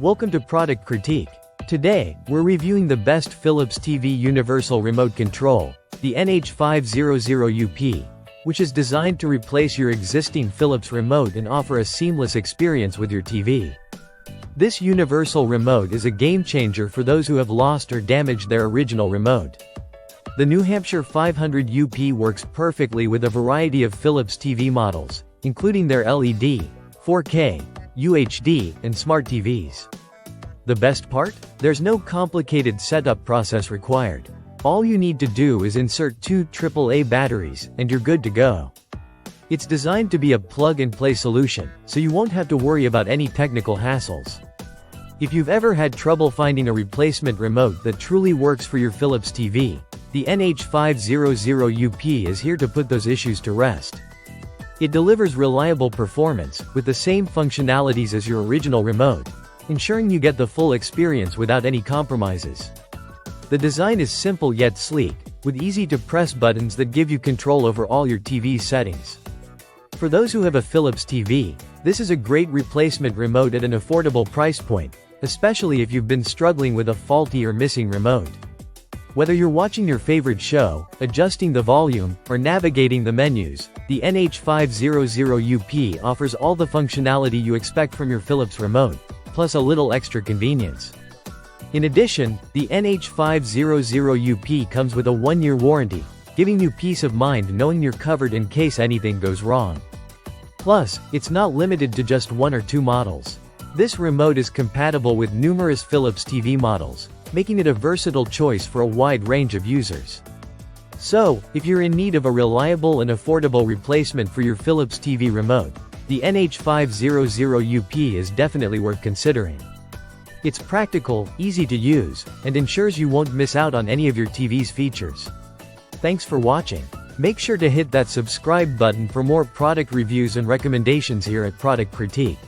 Welcome to Product Critique. Today, we're reviewing the best Philips TV Universal Remote Control, the NH500UP, which is designed to replace your existing Philips remote and offer a seamless experience with your TV. This universal remote is a game-changer for those who have lost or damaged their original remote. The NH500UP works perfectly with a variety of Philips TV models, including their LED, 4K, UHD, and smart TVs. The best part? There's no complicated setup process required. All you need to do is insert two AAA batteries, and you're good to go. It's designed to be a plug-and-play solution, so you won't have to worry about any technical hassles. If you've ever had trouble finding a replacement remote that truly works for your Philips TV, the NH500UP is here to put those issues to rest. It delivers reliable performance, with the same functionalities as your original remote, ensuring you get the full experience without any compromises. The design is simple yet sleek, with easy-to-press buttons that give you control over all your TV settings. For those who have a Philips TV, this is a great replacement remote at an affordable price point, especially if you've been struggling with a faulty or missing remote. Whether you're watching your favorite show, adjusting the volume, or navigating the menus, the NH500UP offers all the functionality you expect from your Philips remote, plus a little extra convenience. In addition, the NH500UP comes with a 1-year warranty, giving you peace of mind knowing you're covered in case anything goes wrong. Plus, it's not limited to just one or two models. This remote is compatible with numerous Philips TV models, making it a versatile choice for a wide range of users. So, if you're in need of a reliable and affordable replacement for your Philips TV remote, the NH500UP is definitely worth considering. It's practical, easy to use, and ensures you won't miss out on any of your TV's features. Thanks for watching. Make sure to hit that subscribe button for more product reviews and recommendations here at Product Critique.